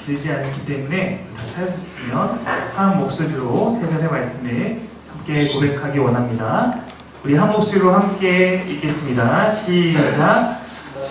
길지 않기 때문에 다 찾으셨으면 한 목소리로 세 절의 말씀을 함께 고백하기 원합니다. 우리 한 목소리로 함께 읽겠습니다. 시작.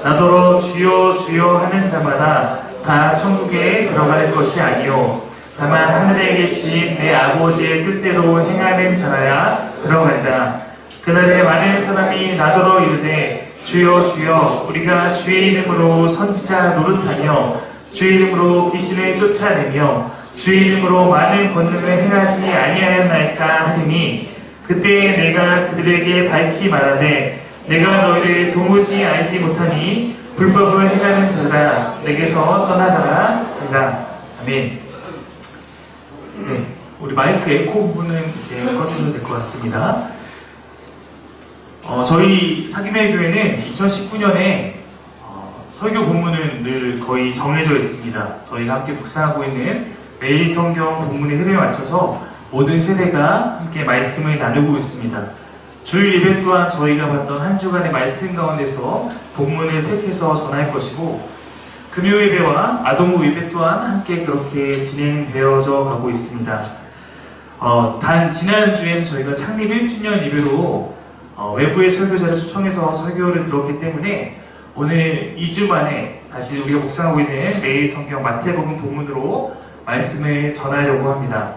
나더러 주여 주여 하는 자마다 다 천국에 들어갈 것이 아니요 다만 하늘에 계신 내 아버지의 뜻대로 행하는 자라야 들어갈다. 그날에 많은 사람이 나더러 이르되 주여 주여 우리가 주의 이름으로 선지자 노릇하며 주의 이름으로 귀신을 쫓아내며 주의 이름으로 많은 권능을 행하지 아니하였나이까 하더니 그때 내가 그들에게 밝히 말하되 내가 너희를 도무지 알지 못하니 불법을 행하는 자라 내게서 떠나가라 하라. 아멘. 우리 마이크 에코 부분은 이제 꺼주셔도 될 것 같습니다. 저희 사김의 교회는 2019년에 설교 본문은 늘 거의 정해져 있습니다. 저희가 함께 묵상하고 있는 매일 성경 본문의 흐름에 맞춰서 모든 세대가 함께 말씀을 나누고 있습니다. 주일 예배 또한 저희가 봤던 한 주간의 말씀 가운데서 본문을 택해서 전할 것이고 금요 예배와 아동부 예배 또한 함께 그렇게 진행되어져 가고 있습니다. 단 지난주에는 저희가 창립 1주년 예배로 외부의 설교자를 초청해서 설교를 들었기 때문에 오늘 2주 만에 다시 우리가 묵상하고 있는 매일 성경 마태복음 본문으로 말씀을 전하려고 합니다.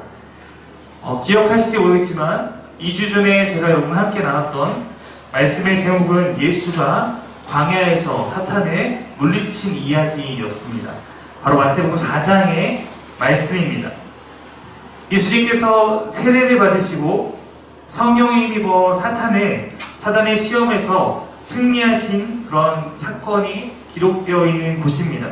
기억하실지 모르겠지만 2주 전에 제가 여러분과 함께 나눴던 말씀의 제목은 예수가 광야에서 사탄을 물리친 이야기였습니다. 바로 마태복음 4장의 말씀입니다. 예수님께서 세례를 받으시고 성령에 힘입어 사단의 시험에서 승리하신 그런 사건이 기록되어 있는 곳입니다.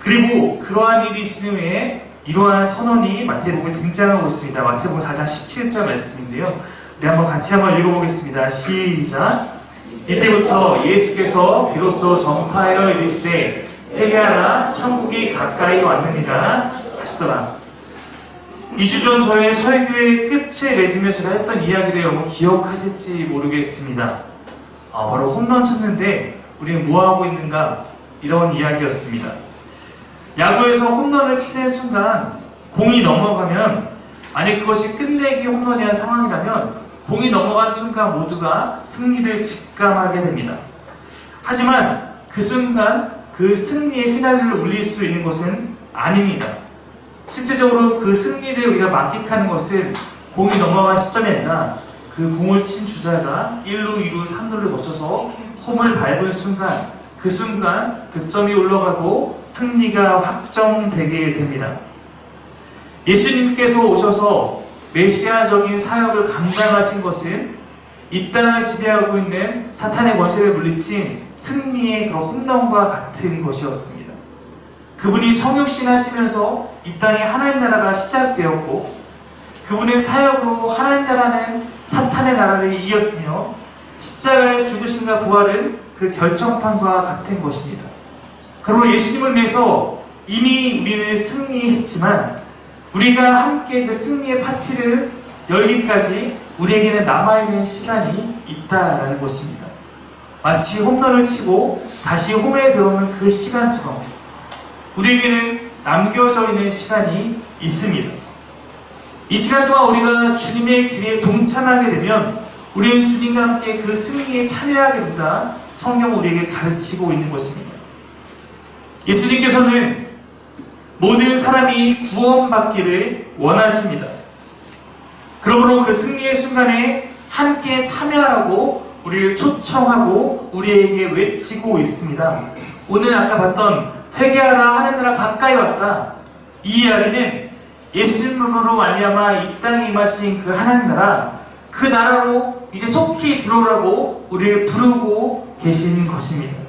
그리고 그러한 일이 있은 후에 이러한 선언이 마태복음에 등장하고 있습니다. 마태복음 4장 17절 말씀인데요. 우리 같이 한번 읽어보겠습니다. 시작. 이때부터 예수께서 비로소 전파하여 이르시되 회개하라 천국이 가까이 왔느니라 하시더라. 2주 전 저의 설교의 끝에 맺으며 제가 했던 이야기를 여러분 기억하실지 모르겠습니다. 바로 홈런 쳤는데 우리는 뭐하고 있는가? 이런 이야기였습니다. 야구에서 홈런을 치는 순간 공이 넘어가면, 만약 그것이 끝내기 홈런이라는 상황이라면 공이 넘어가는 순간 모두가 승리를 직감하게 됩니다. 하지만 그 순간 그 승리의 휘날리를 울릴 수 있는 것은 아닙니다. 실제적으로 그 승리를 우리가 만끽하는 것은 공이 넘어간 시점이 아니라 그 공을 친 주자가 1루, 2루, 3루를 거쳐서 홈을 밟은 순간, 그 순간 득점이 올라가고 승리가 확정되게 됩니다. 예수님께서 오셔서 메시아적인 사역을 감당하신 것은 이 땅을 지배하고 있는 사탄의 권세를 물리친 승리의 그런 홈런과 같은 것이었습니다. 그분이 성육신 하시면서 이 땅에 하나님 나라가 시작되었고 그분의 사역으로 하나님 나라는 사탄의 나라를 이겼으며 십자가의 죽으심과 부활은 그 결정판과 같은 것입니다. 그러므로 예수님을 위해서 이미 우리는 승리했지만 우리가 함께 그 승리의 파티를 열기까지 우리에게는 남아있는 시간이 있다라는 것입니다. 마치 홈런을 치고 다시 홈에 들어오는 그 시간처럼 우리에게는 남겨져 있는 시간이 있습니다. 이 시간 동안 우리가 주님의 길에 동참하게 되면 우리는 주님과 함께 그 승리에 참여하게 된다. 성경은 우리에게 가르치고 있는 것입니다. 예수님께서는 모든 사람이 구원받기를 원하십니다. 그러므로 그 승리의 순간에 함께 참여하라고 우리를 초청하고 우리에게 외치고 있습니다. 오늘 아까 봤던 회개하라 하는 나라 가까이 왔다. 이 이야기는 예수님으로 말미암아 이 땅에 임하신 그 하나님 나라, 그 나라로 이제 속히 들어오라고 우리를 부르고 계신 것입니다.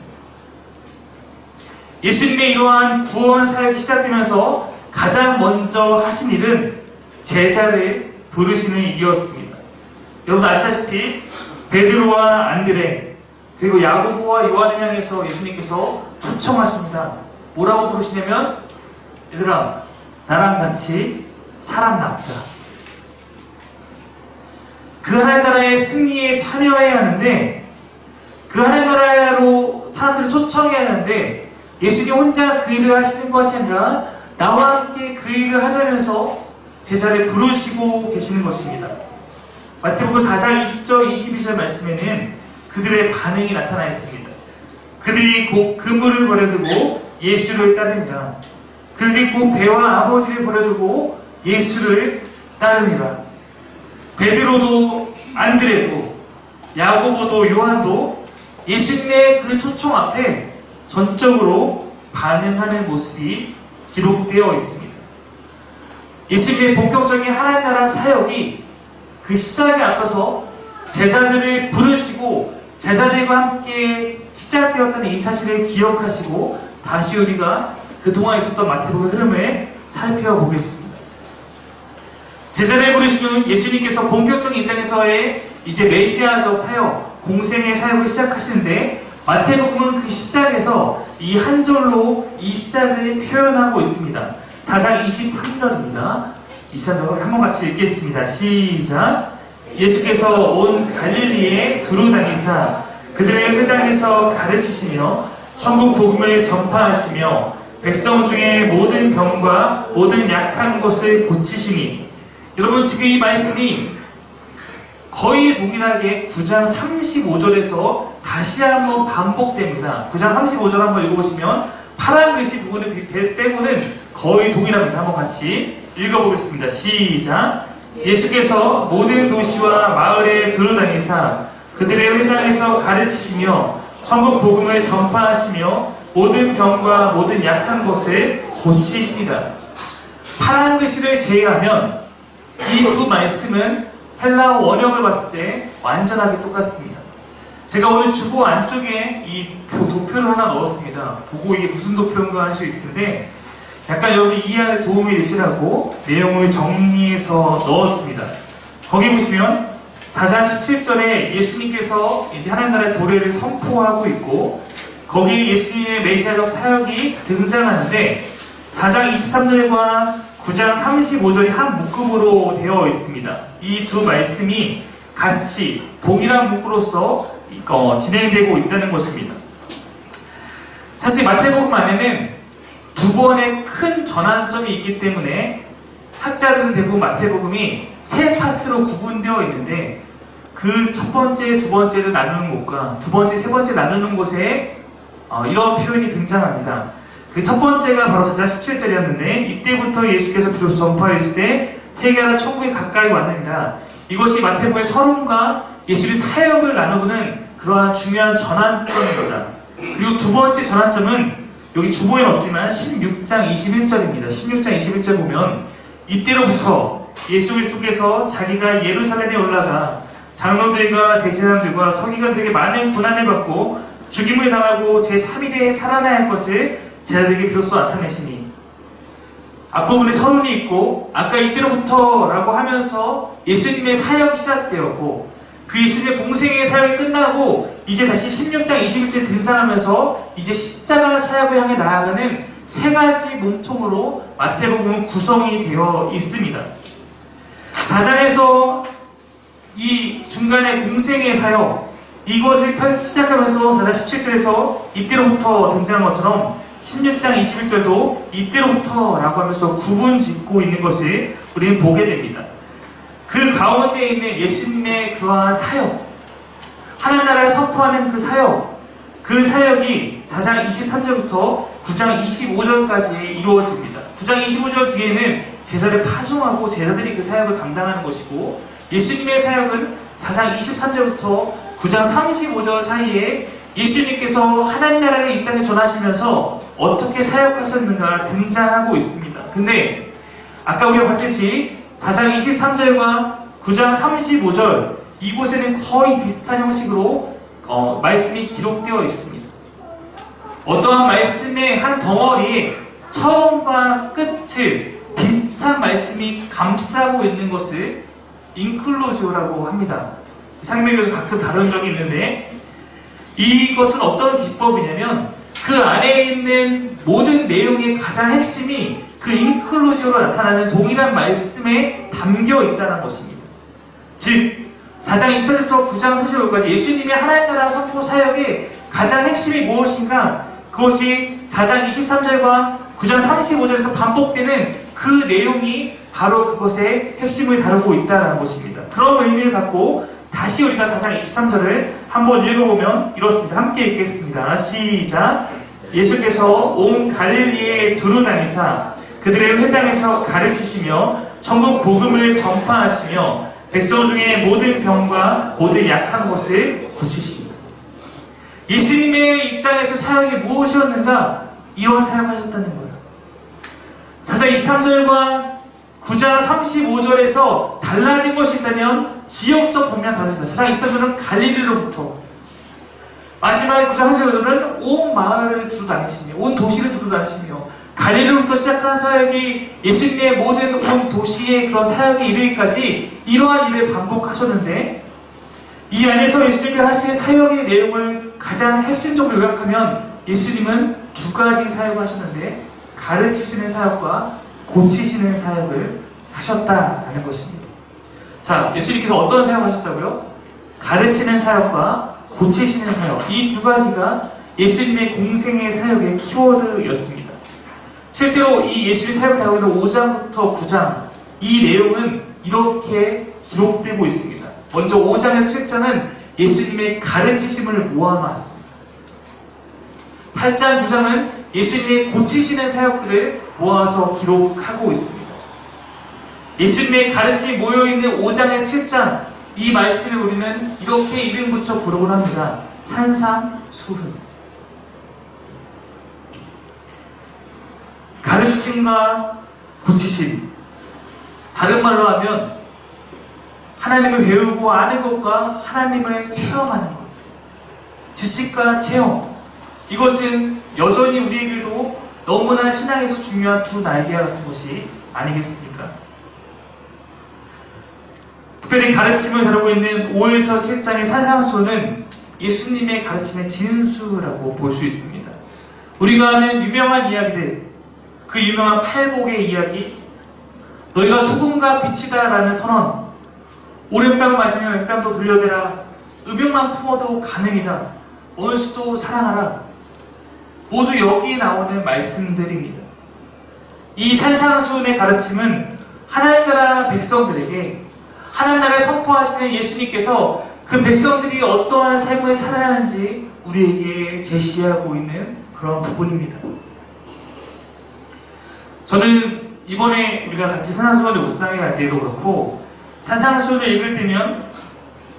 예수님의 이러한 구원 사역이 시작되면서 가장 먼저 하신 일은 제자를 부르시는 일이었습니다. 여러분 아시다시피 베드로와 안드레 그리고 야고보와 요한을 향해서 예수님께서 초청하십니다. 뭐라고 부르시냐면 얘들아 나랑 같이 사람 납자. 그 하나님 나라의 승리에 참여해야 하는데 그 하나님 나라로 사람들을 초청해야 하는데 예수님 혼자 그 일을 하시는 것이 아니라 나와 함께 그 일을 하자면서 제자를 부르시고 계시는 것입니다. 마태복음 4장 20절 22절 말씀에는 그들의 반응이 나타나 있습니다. 그들이 곧 그물을 버려두고 예수를 따르니라. 그들이 곧 배와 아버지를 버려두고 예수를 따르니라. 베드로도 안드레도 야고보도 요한도 예수님의 그 초청 앞에 전적으로 반응하는 모습이 기록되어 있습니다. 예수님의 본격적인 하나님 나라 사역이 그 시작에 앞서서 제자들을 부르시고 제자들과 함께 시작되었다는 이 사실을 기억하시고 다시 우리가 그동안 있었던 마태복음 흐름을 살펴보겠습니다. 제자를 부르시는 예수님께서 본격적인 이 땅에서의 이제 메시아적 사역, 공생의 사역을 시작하시는데 마태복음은 그 시작에서 이 한 절로 이 시작을 표현하고 있습니다. 4장 23절입니다. 이 시작을 한번 같이 읽겠습니다. 시작! 예수께서 온 갈릴리에 두루 다니사 그들의 회당에서 가르치시며 천국 복음을 전파하시며 백성 중에 모든 병과 모든 약한 것을 고치시니. 여러분, 지금 이 말씀이 거의 동일하게 9장 35절에서 다시 한번 반복됩니다. 9장 35절 한번 읽어보시면 파란 글씨 부분을 빼고는 거의 동일합니다. 한번 같이 읽어보겠습니다. 시작! 예수께서 모든 도시와 마을에 두루다니사 그들의 회당에서 가르치시며 천국 복음을 전파하시며 모든 병과 모든 약한 것을 고치십니다. 파란 글씨를 제외하면 이 두 말씀은 헬라어 원형을 봤을 때 완전하게 똑같습니다. 제가 오늘 주보 안쪽에 이 도표를 하나 넣었습니다. 보고 이게 무슨 도표인가 할 수 있을 텐데 약간 여러분이 이해하는 도움이 되시라고 내용을 정리해서 넣었습니다. 거기 보시면 4장 17절에 예수님께서 이제 하나님 나라의 도래를 선포하고 있고 거기에 예수님의 메시아적 사역이 등장하는데 4장 23절과 9장 35절이 한 묶음으로 되어 있습니다. 이 두 말씀이 같이 동일한 문구로서 진행되고 있다는 것입니다. 사실 마태복음 안에는 두 번의 큰 전환점이 있기 때문에 학자들은 대부분 마태복음이 세 파트로 구분되어 있는데 그 첫 번째, 두 번째를 나누는 곳과 두 번째, 세 번째 나누는 곳에 이런 표현이 등장합니다. 그 첫 번째가 바로 4장 17절이었는데 이때부터 예수께서 비로소 전파하였을 때 회개하라 천국이 가까이 왔느니라. 이것이 마태복음의 서론과 예수의 사역을 나누는 그러한 중요한 전환점입니다. 그리고 두 번째 전환점은 여기 주보에는 없지만 16장 21절입니다. 16장 21절 보면 이때로부터 예수 그리스도께서 자기가 예루살렘에 올라가 장로들과 대제사장들과 서기관들에게 많은 고난을 받고 죽임을 당하고 제3일에 살아나야 할 것을 제자들에게 비로소 나타내시니. 앞부분에 서론이 있고 아까 이때로부터 라고 하면서 예수님의 사역이 시작되었고 그 예수님의 공생의 사역이 끝나고 이제 다시 16장 21절에 등장하면서 이제 십자가 사역을 향해 나아가는 세 가지 몸통으로 마태복음은 구성이 되어 있습니다. 4장에서 이 중간에 공생의 사역 이것을 시작하면서 4장 17절에서 이때로부터 등장한 것처럼 16장 21절도 이때로부터 라고 하면서 구분 짓고 있는 것을 우리는 보게 됩니다. 그 가운데 있는 예수님의 그러한 사역, 하나님 나라를 선포하는 그 사역이 4장 23절부터 9장 25절까지 이루어집니다. 9장 25절 뒤에는 제자를 파송하고 제자들이 그 사역을 감당하는 것이고 예수님의 사역은 4장 23절부터 9장 35절 사이에 예수님께서 하나님 나라를 이 땅에 전하시면서 어떻게 사역하셨는가 등장하고 있습니다. 근데 아까 우리가 봤듯이 4장 23절과 9장 35절 이곳에는 거의 비슷한 형식으로 말씀이 기록되어 있습니다. 어떠한 말씀의 한 덩어리에 처음과 끝을 비슷한 말씀이 감싸고 있는 것을 인클로지오라고 합니다. 상명에서 가끔 다룬 적이 있는데 이것은 어떤 기법이냐면 그 안에 있는 모든 내용의 가장 핵심이 그 인클로지오로 나타나는 동일한 말씀에 담겨 있다는 것입니다. 즉 4장 24절부터 9장 30절까지 예수님의 하나님 나라 선포 사역의 가장 핵심이 무엇인가? 그것이 4장 23절과 9장 35절에서 반복되는 그 내용이 바로 그것의 핵심을 다루고 있다는 것입니다. 그런 의미를 갖고 다시 우리가 4장 23절을 한번 읽어보면 이렇습니다. 함께 읽겠습니다. 시작. 예수께서 온 갈릴리에 두루 다니사 그들의 회당에서 가르치시며 천국 복음을 전파하시며 백성 중에 모든 병과 모든 약한 것을 고치십니다. 예수님의 이 땅에서 사역이 무엇이었는가? 이런 사역하셨다는 거예요. 4장 23절과 9장 35절에서 달라진 것이 있다면 지역적 범위가 달라집니다. 4장 23절은 갈릴리로부터, 마지막 9장 35절은 온 마을을 두루 다니시며 온 도시를 두루 다니시며 갈릴리로부터 시작한 사역이 예수님의 모든 온 도시의 그런 사역에 이르기까지 이러한 일을 반복하셨는데, 이 안에서 예수님께서 하신 사역의 내용을 가장 핵심적으로 요약하면 예수님은 두 가지 사역을 하셨는데 가르치시는 사역과 고치시는 사역을 하셨다라는 것입니다. 자, 예수님께서 어떤 사역을 하셨다고요? 가르치는 사역과 고치시는 사역, 이 두 가지가 예수님의 공생의 사역의 키워드였습니다. 실제로 이 예수님의 사역을 다루고 있는 5장부터 9장, 이 내용은 이렇게 기록되고 있습니다. 먼저 5장에서 7장은 예수님의 가르치심을 모아놨습니다. 8장, 9장은 예수님의 고치시는 사역들을 모아서 기록하고 있습니다. 예수님의 가르침이 모여있는 5장의 7장, 이 말씀을 우리는 이렇게 이름 붙여 부르곤 합니다. 산상수훈. 가르침과 고치심, 다른 말로 하면 하나님을 배우고 아는 것과 하나님을 체험하는 것, 지식과 체험, 이것은 여전히 우리에게도 너무나 신앙에서 중요한 두 날개와 같은 것이 아니겠습니까? 특별히 가르침을 다루고 있는 5일차 7장의 산상수훈은 예수님의 가르침의 진수라고 볼 수 있습니다. 우리가 아는 유명한 이야기들, 그 유명한 팔복의 이야기, 너희가 소금과 빛이다 라는 선언, 오랜밤을 맞으면 왼뺨도 돌려대라, 음욕만 품어도 가늠이다, 원수도 사랑하라, 모두 여기에 나오는 말씀들입니다. 이 산상수훈의 가르침은 하나님 나라 백성들에게 하나님 나라를 선포하시는 예수님께서 그 백성들이 어떠한 삶을 살아야 하는지 우리에게 제시하고 있는 그런 부분입니다. 저는 이번에 우리가 같이 산상수훈을 묵상해 갈 때도 그렇고 산상수훈을 읽을 때면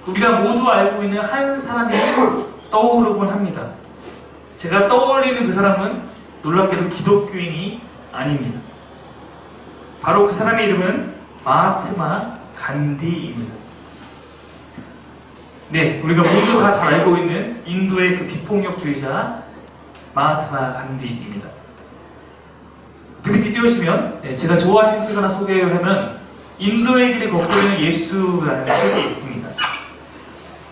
우리가 모두 알고 있는 한 사람이 떠오르곤 합니다. 제가 떠올리는 그 사람은 놀랍게도 기독교인이 아닙니다. 바로 그 사람의 이름은 마하트마 간디입니다. 네, 우리가 모두 다 잘 알고 있는 인도의 그 비폭력주의자 마하트마 간디입니다. PPT 띄우시면, 제가 좋아하시는 책 하나 소개하면 인도의 길을 걷고 있는 예수라는 책이 있습니다.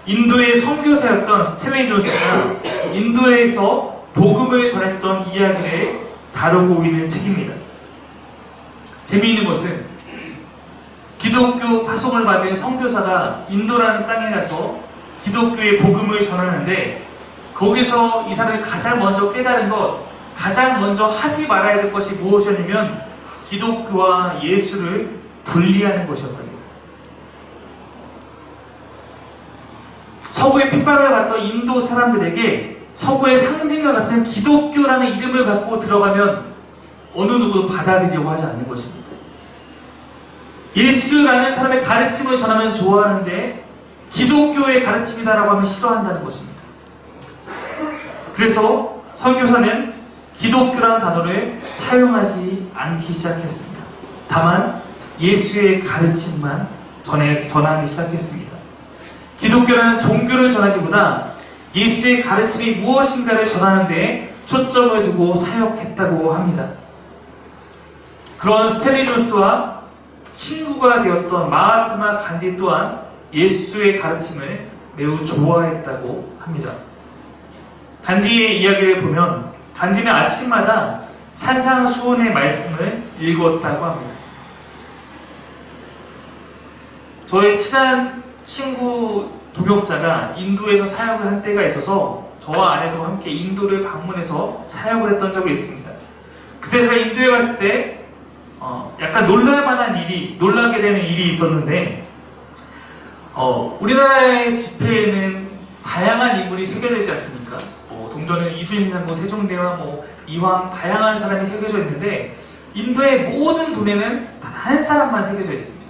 인도의 선교사였던 스탠리 존스가 인도에서 복음을 전했던 이야기를 다루고 있는 책입니다. 재미있는 것은 기독교 파송을 받은 선교사가 인도라는 땅에 가서 기독교의 복음을 전하는데, 거기서 이 사람이 가장 먼저 깨달은 것, 가장 먼저 하지 말아야 될 것이 무엇이었냐면 기독교와 예수를 분리하는 것이었답니다. 서구의 핍박을 받던 인도 사람들에게 서구의 상징과 같은 기독교라는 이름을 갖고 들어가면 어느 누구도 받아들이려고 하지 않는 것입니다. 예수라는 사람의 가르침을 전하면 좋아하는데 기독교의 가르침이다라고 하면 싫어한다는 것입니다. 그래서 선교사는 기독교라는 단어를 사용하지 않기 시작했습니다. 다만 예수의 가르침만 전하기 시작했습니다. 기독교라는 종교를 전하기보다 예수의 가르침이 무엇인가를 전하는 데 초점을 두고 사역했다고 합니다. 그런 스탠리 존스와 친구가 되었던 마하트마 간디 또한 예수의 가르침을 매우 좋아했다고 합니다. 간디의 이야기를 보면 간디는 아침마다 산상수훈의 말씀을 읽었다고 합니다. 저의 친한 친구 동역자가 인도에서 사역을 한 때가 있어서 저와 아내도 함께 인도를 방문해서 사역을 했던 적이 있습니다. 그때 제가 인도에 갔을 때 약간 놀라게 되는 일이 있었는데, 우리나라의 집회에는 다양한 인물이 새겨져 있지 않습니까? 동전은 이순신, 세종대왕, 이황, 다양한 사람이 새겨져 있는데, 인도의 모든 돈에는 단 한 사람만 새겨져 있습니다.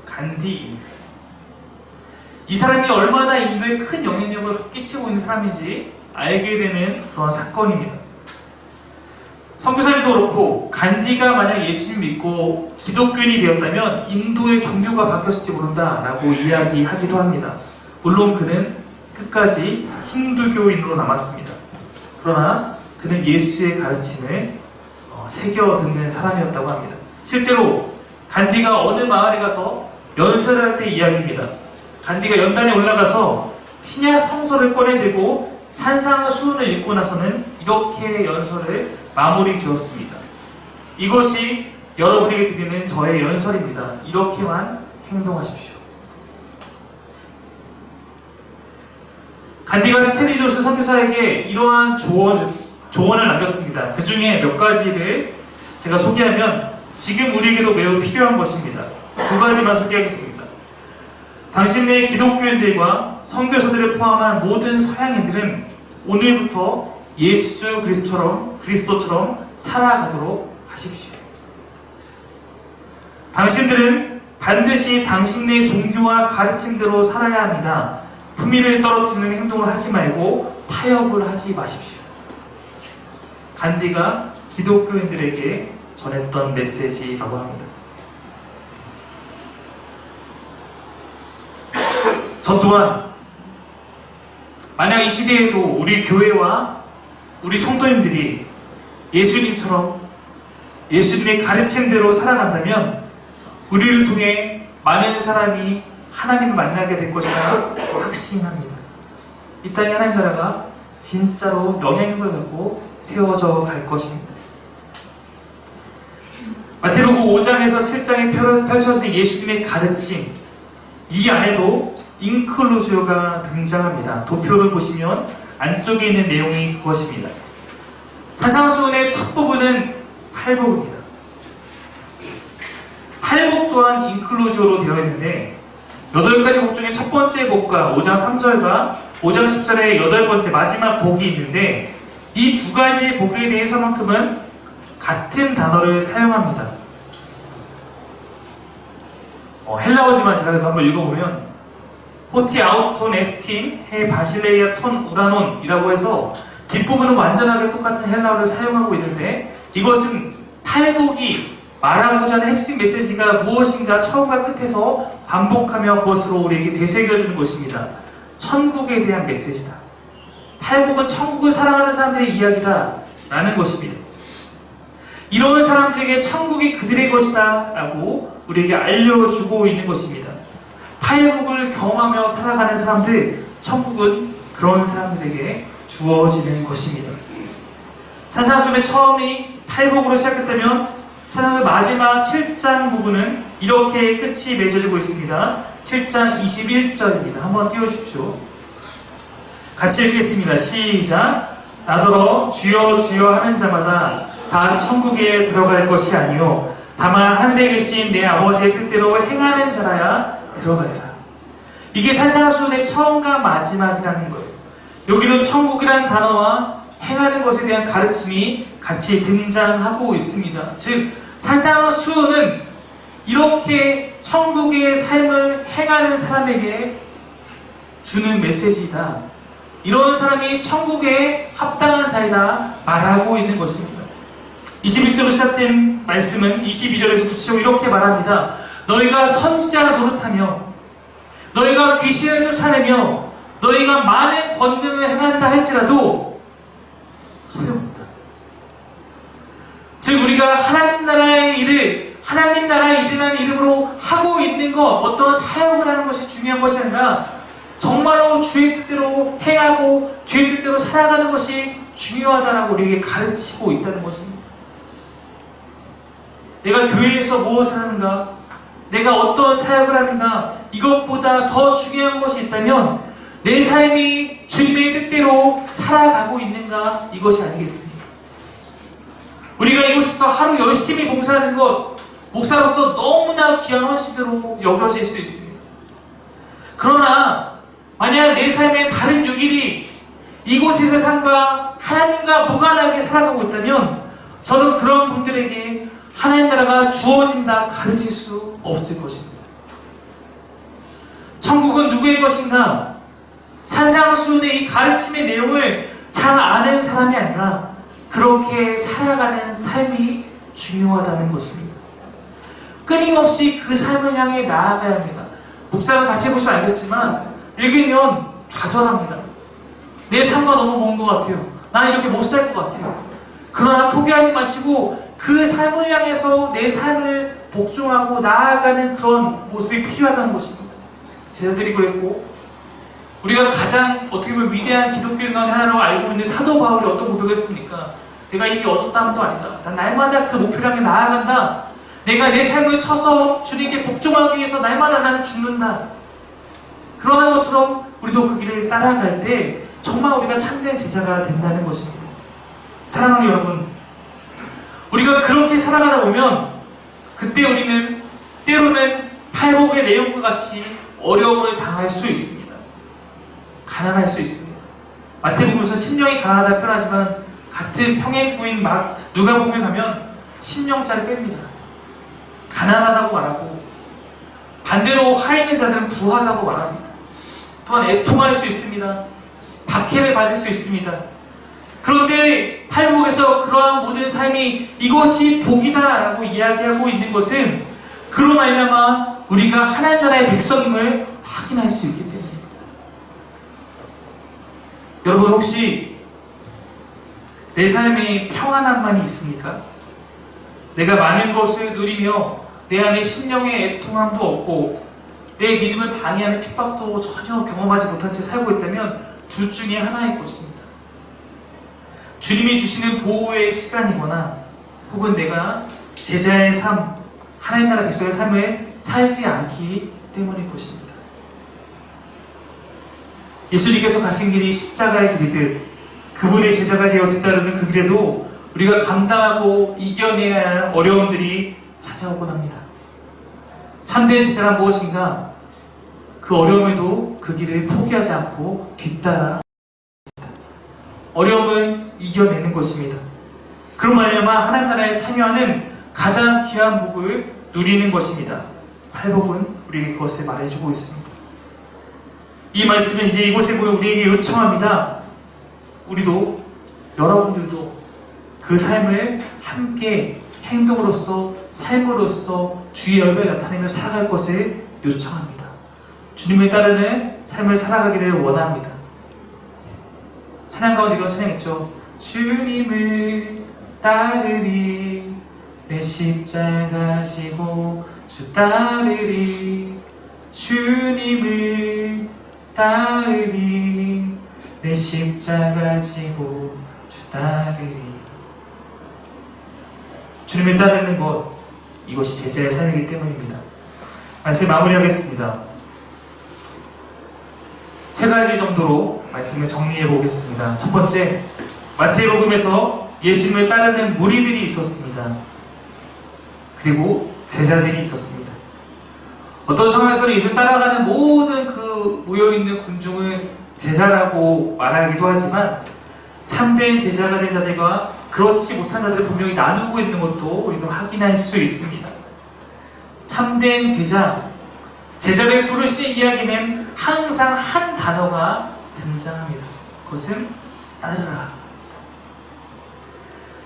간디. 이 사람이 얼마나 인도에 큰 영향력을 끼치고 있는 사람인지 알게 되는 그런 사건입니다. 선교사님도 그렇고, 간디가 만약 예수님 믿고 기독교인이 되었다면 인도의 종교가 바뀌었을지 모른다라고 이야기하기도 합니다. 물론 그는 끝까지 힌두교인으로 남았습니다. 그러나 그는 예수의 가르침을 새겨 듣는 사람이었다고 합니다. 실제로 간디가 어느 마을에 가서 연설을 할 때 이야기입니다. 간디가 연단에 올라가서 신약 성서를 꺼내들고 산상수훈을 읽고 나서는 이렇게 연설을 마무리 지었습니다. 이것이 여러분에게 드리는 저의 연설입니다. 이렇게만 행동하십시오. 간디가 스탠리 존스 선교사에게 이러한 조언을 남겼습니다. 그 중에 몇 가지를 제가 소개하면 지금 우리에게도 매우 필요한 것입니다. 두 가지만 소개하겠습니다. 당신의 기독교인들과 선교사들을 포함한 모든 서양인들은 오늘부터 예수 그리스도처럼 살아가도록 하십시오. 당신들은 반드시 당신의 종교와 가르침대로 살아야 합니다. 품위를 떨어뜨리는 행동을 하지 말고 타협을 하지 마십시오. 간디가 기독교인들에게 전했던 메시지라고 합니다. 저 또한 만약 이 시대에도 우리 교회와 우리 성도님들이 예수님처럼 예수님의 가르침대로 살아간다면 우리를 통해 많은 사람이 하나님을 만나게 될 것이라 확신합니다. 이 땅의 하나님 나라가 진짜로 영향력을 갖고 세워져 갈 것입니다. 마태복음 5장에서 7장에 펼쳐진 예수님의 가르침, 이 안에도 인클루지오가 등장합니다. 도표를 보시면 안쪽에 있는 내용이 그것입니다. 산상수훈의 첫 부분은 팔복입니다. 팔복 또한 인클루지오로 되어 있는데 8가지 복 중에 첫 번째 복과 5장 3절과 5장 10절에 8번째 마지막 복이 있는데 이 두 가지 복에 대해서만큼은 같은 단어를 사용합니다. 헬라어지만 제가 한번 읽어보면 호티 아우톤 에스틴 헤 바실레이아 톤 우라논 이라고 해서 뒷부분은 완전하게 똑같은 헬라어를 사용하고 있는데 이것은 팔복이 말하고자 하는 핵심 메시지가 무엇인가 처음과 끝에서 반복하며 그것으로 우리에게 되새겨주는 것입니다. 천국에 대한 메시지다. 팔복은 천국을 사랑하는 사람들의 이야기다 라는 것입니다. 이런 사람들에게 천국이 그들의 것이다 라고 우리에게 알려주고 있는 것입니다. 팔복을 경험하며 살아가는 사람들, 천국은 그런 사람들에게 주어지는 것입니다. 산상수훈의 처음이 팔복으로 시작했다면 산상수훈의 마지막 7장 부분은 이렇게 끝이 맺어지고 있습니다. 7장 21절입니다. 한번 띄워주십시오. 같이 읽겠습니다. 시작. 나더러 주여 주여 하는 자마다 다 천국에 들어갈 것이 아니요 다만 하늘에 계신 내 아버지의 뜻대로 행하는 자라야 들어가리라. 이게 산상수훈의 처음과 마지막이라는 거예요. 여기도 천국이라는 단어와 행하는 것에 대한 가르침이 같이 등장하고 있습니다. 즉 산상수훈은 이렇게 천국의 삶을 행하는 사람에게 주는 메시지이다. 이런 사람이 천국에 합당한 자이다 말하고 있는 것입니다. 21절로 시작된 말씀은 22절에서 구체적으로 이렇게 말합니다. 너희가 선지자 노릇하며 너희가 귀신을 쫓아내며 너희가 많은 권능을 행한다 할지라도 소용없다. 즉 우리가 하나님 나라의 일을 하나님 나라의 일이라는 이름으로 하고 있는 것, 어떤 사역을 하는 것이 중요한 것이 아니라 정말로 주의 뜻대로 행하고 주의 뜻대로 살아가는 것이 중요하다라고 우리에게 가르치고 있다는 것입니다. 내가 교회에서 무엇을 하는가, 내가 어떤 사역을 하는가, 이것보다 더 중요한 것이 있다면 내 삶이 주님의 뜻대로 살아가고 있는가? 이것이 아니겠습니까? 우리가 이곳에서 하루 열심히 봉사하는 것, 목사로서 너무나 귀한 헌신으로 여겨질 수 있습니다. 그러나 만약 내 삶의 다른 6일이 이곳에서의 삶과 하나님과 무관하게 살아가고 있다면 저는 그런 분들에게 하나님 나라가 주어진다 가르칠 수 없을 것입니다. 천국은 누구의 것인가? 산상수훈의 이 가르침의 내용을 잘 아는 사람이 아니라 그렇게 살아가는 삶이 중요하다는 것입니다. 끊임없이 그 삶을 향해 나아가야 합니다. 묵상을 같이 해보시면 알겠지만 읽으면 좌절합니다. 내 삶과 너무 먼 것 같아요. 나는 이렇게 못 살 것 같아요. 그러나 포기하지 마시고 그 삶을 향해서 내 삶을 복종하고 나아가는 그런 모습이 필요하다는 것입니다. 제자들이 그랬고 우리가 가장 어떻게 보면 위대한 기독교인 가운데 하나로 알고 있는 사도 바울이 어떤 고백을 했습니까? 내가 이미 얻었다 함도 아니다. 난 날마다 그 목표를 향해 나아간다. 내가 내 삶을 쳐서 주님께 복종하기 위해서 날마다 나는 죽는다. 그러한 것처럼 우리도 그 길을 따라갈 때 정말 우리가 참된 제자가 된다는 것입니다. 사랑하는 여러분, 우리가 그렇게 살아가다 보면 그때 우리는 때로는 팔복의 내용과 같이 어려움을 당할 수 있습니다. 가난할 수 있습니다. 마태복음에서 심령이 가난하다 표현하지만 같은 평행구인 누가복음에 가면 심령자를 뺍니다. 가난하다고 말하고 반대로 화 있는 자들은 부하다고 말합니다. 또한 애통할 수 있습니다. 박해를 받을 수 있습니다. 그런데 팔복에서 그러한 모든 삶이 이것이 복이다 라고 이야기하고 있는 것은 그로 말미암아 우리가 하나님 나라의 백성임을 확인할 수 있기 때문입니다. 여러분 혹시 내 삶에 평안함만이 있습니까? 내가 많은 것을 누리며 내 안에 심령의 애통함도 없고 내 믿음을 방해하는 핍박도 전혀 경험하지 못한 채 살고 있다면 둘 중에 하나일 것입니다. 주님이 주시는 보호의 시간이거나 혹은 내가 제자의 삶, 하나님 나라 백성의 삶을 살지 않기 때문일 것입니다. 예수님께서 가신 길이 십자가의 길이듯 그분의 제자가 되어 뒤따르는 그 길에도 우리가 감당하고 이겨내야 할 어려움들이 찾아오곤 합니다. 참된 제자란 무엇인가? 그 어려움에도 그 길을 포기하지 않고 뒤따라 어려움을 이겨내는 것입니다. 그런 말미암아 하나님 나라에 참여하는 가장 귀한 복을 누리는 것입니다. 팔복은 우리에게 그것을 말해주고 있습니다. 이 말씀은 이제 이곳에 보여 우리에게 요청합니다. 우리도 여러분들도 그 삶을 함께 행동으로서 삶으로서 주의 열매를 나타내며 살아갈 것을 요청합니다. 주님을 따르는 삶을 살아가기를 원합니다. 찬양 가운데 이런 찬양했죠. 주님을 따르리 내 십자가 지고 주 따르리 주님을 따르리 내 십자가 지고 주 따르리. 주님을 따르는 것, 이것이 제자의 삶이기 때문입니다. 말씀 마무리하겠습니다. 세 가지 정도로 말씀을 정리해 보겠습니다. 첫 번째, 마태복음에서 예수님을 따르는 무리들이 있었습니다. 그리고 제자들이 있었습니다. 어떤 상황에서는 예수를 따라가는 모든 그 모여있는 군중을 제자라고 말하기도 하지만 참된 제자가 된 자들과 그렇지 못한 자들을 분명히 나누고 있는 것도 우리도 확인할 수 있습니다. 참된 제자를 부르시는 이야기는 항상 한 단어가 등장합니다. 그것은 따르라.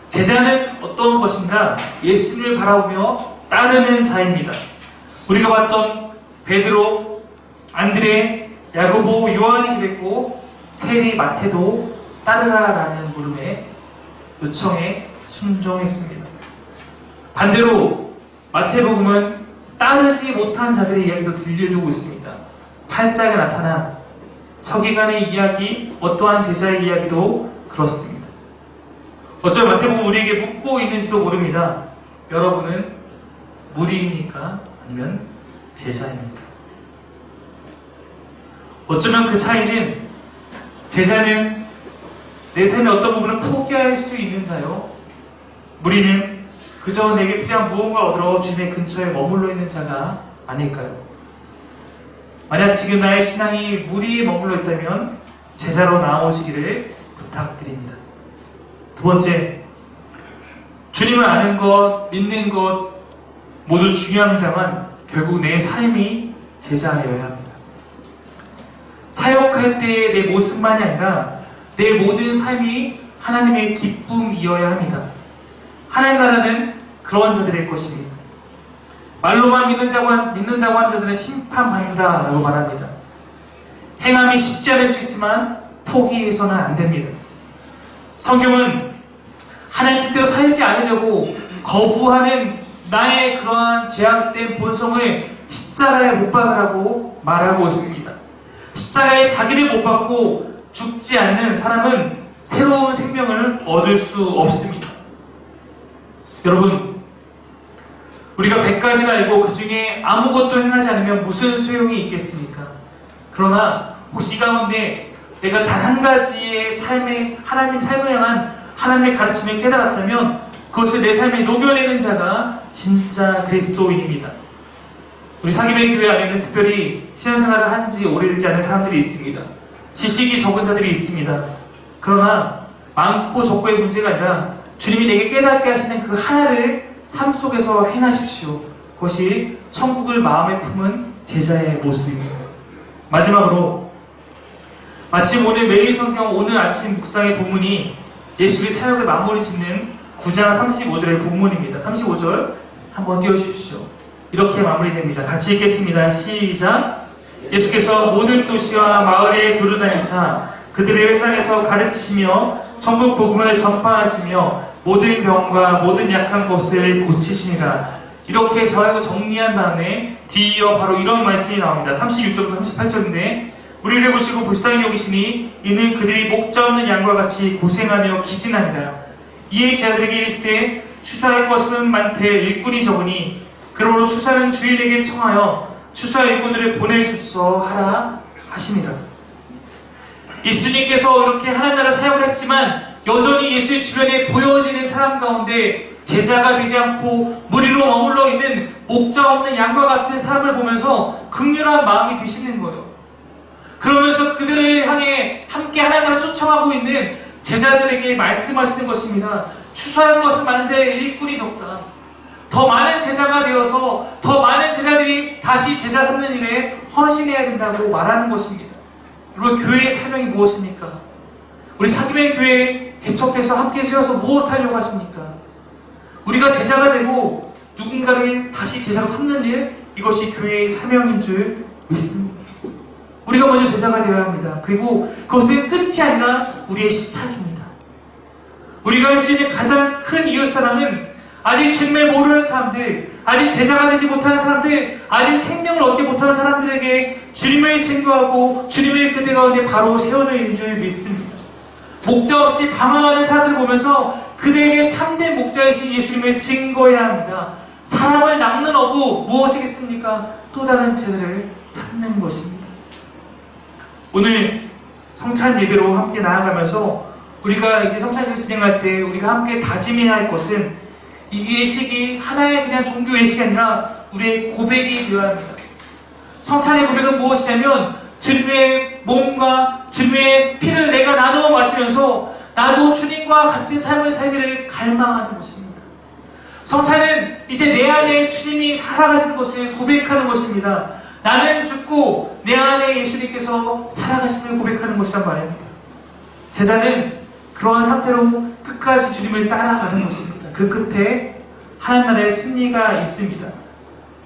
제자는 어떤 것인가? 예수님을 바라보며 따르는 자입니다. 우리가 봤던 베드로, 안드레, 야고보, 요한이 그랬고 세리, 마태도 따르라라는 물음에 요청에 순종했습니다. 반대로 마태복음은 따르지 못한 자들의 이야기도 들려주고 있습니다. 8장에 나타난 서기관의 이야기, 어떠한 제자의 이야기도 그렇습니다. 어쩌면 마태복음 우리에게 묻고 있는지도 모릅니다. 여러분은 무리입니까? 아니면 제자입니까? 어쩌면 그 차이는 제자는 내 삶의 어떤 부분을 포기할 수 있는 자요, 무리는 그저 내게 필요한 무언가 얻으러 주님의 근처에 머물러 있는 자가 아닐까요? 만약 지금 나의 신앙이 무리에 머물러 있다면 제자로 나오시기를 부탁드립니다. 두 번째, 주님을 아는 것, 믿는 것 모두 중요합니다만 결국 내 삶이 제자여야 합니다. 사역할 때의 내 모습만이 아니라 내 모든 삶이 하나님의 기쁨이어야 합니다. 하나님 나라는 그런 자들의 것입니다. 말로만 믿는다고 하는 자들은 심판받는다 라고 말합니다. 행함이 쉽지 않을 수 있지만 포기해서는 안 됩니다. 성경은 하나님 뜻대로 살지 않으려고 거부하는 나의 그러한 죄악된 본성을 십자가에 못 박으라고 말하고 있습니다. 십자가에 자기를 못 박고 죽지 않는 사람은 새로운 생명을 얻을 수 없습니다. 여러분, 우리가 100가지를 알고 그 중에 아무것도 행하지 않으면 무슨 소용이 있겠습니까? 그러나 혹시 이 가운데 내가 단 한 가지의 삶의 하나님 삶을 향한 하나님의 가르침을 깨달았다면 그것을 내 삶에 녹여내는 자가 진짜 그리스도인입니다. 우리 사김의 교회 안에는 특별히 신앙생활을 한 지 오래되지 않은 사람들이 있습니다. 지식이 적은 자들이 있습니다. 그러나 많고 적고의 문제가 아니라 주님이 내게 깨닫게 하시는 그 하나를 삶 속에서 행하십시오. 그것이 천국을 마음에 품은 제자의 모습입니다. 마지막으로, 마침 오늘 매일 성경 오늘 아침 묵상의 본문이 예수의 사역을 마무리 짓는 9장 35절의 본문입니다. 35절 한번 띄워주십시오. 이렇게 마무리됩니다. 같이 읽겠습니다. 시작. 예수께서 모든 도시와 마을에 두루다니사 그들의 회상에서 가르치시며 천국 복음을 전파하시며 모든 병과 모든 약한 것을 고치시니라. 이렇게 저하고 정리한 다음에 뒤이어 바로 이런 말씀이 나옵니다. 36절부터 38절인데 우리를 보시고 불쌍히 여기시니 이는 그들이 목자 없는 양과 같이 고생하며 기진하니라. 이에 제자들에게 이르시되 추수할 것은 많되 일꾼이 적으니 그러므로 추수하는 주인에게 청하여 추수할 일꾼들을 보내주소 하라 하십니다. 예수님께서 이렇게 하나님 나라 사역을 했지만 여전히 예수의 주변에 보여지는 사람 가운데 제자가 되지 않고 무리로 머물러 있는 목자 없는 양과 같은 사람을 보면서 극렬한 마음이 드시는 거예요. 그러면서 그들을 향해 함께 하나님 나라 초청하고 있는 제자들에게 말씀하시는 것입니다. 추수할 것은 많은데 일꾼이 적다. 더 많은 제자가 되어서 더 많은 제자들이 다시 제자 삼는 일에 헌신해야 된다고 말하는 것입니다. 여러분, 교회의 사명이 무엇입니까? 우리 사김의 교회 개척해서 함께 세워서 무엇하려고 하십니까? 우리가 제자가 되고 누군가를 다시 제자로 삼는 일, 이것이 교회의 사명인 줄 믿습니다. 우리가 먼저 제자가 되어야 합니다. 그리고 그것은 끝이 아니라 우리의 시작입니다. 우리가 할 수 있는 가장 큰 이웃사랑은 아직 주님을 모르는 사람들, 아직 제자가 되지 못하는 사람들, 아직 생명을 얻지 못하는 사람들에게 주님을 증거하고 주님의 그대 가운데 바로 세워놓은 줄 믿습니다. 목자 없이 방황하는 사람들을 보면서 그들에게 참된 목자이신 예수님을 증거해야 합니다. 사람을 낚는 어부 무엇이겠습니까? 또 다른 제자를 삼는 것입니다. 오늘 성찬 예배로 함께 나아가면서 우리가 이제 성찬식을 진행할 때 우리가 함께 다짐해야 할 것은 이 예식이 하나의 그냥 종교 예식이 아니라 우리의 고백이 되어야 합니다. 성찬의 고백은 무엇이냐면 주님의 몸과 주님의 피를 내가 나누어 마시면서 나도 주님과 같은 삶을 살기를 갈망하는 것입니다. 성찬은 이제 내 안에 주님이 살아가시는 것을 고백하는 것입니다. 나는 죽고 내 안에 예수님께서 살아가심을 고백하는 것이란 말입니다. 제자는 그러한 상태로 끝까지 주님을 따라가는 것입니다. 그 끝에 하나님 나라의 승리가 있습니다.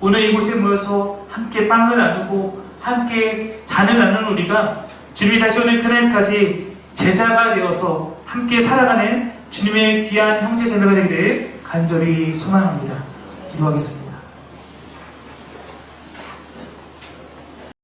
오늘 이곳에 모여서 함께 빵을 나누고 함께 잔을 나누는 우리가 주님이 다시 오는 그날까지 제자가 되어서 함께 살아가는 주님의 귀한 형제 자매가 되기를 간절히 소망합니다. 기도하겠습니다.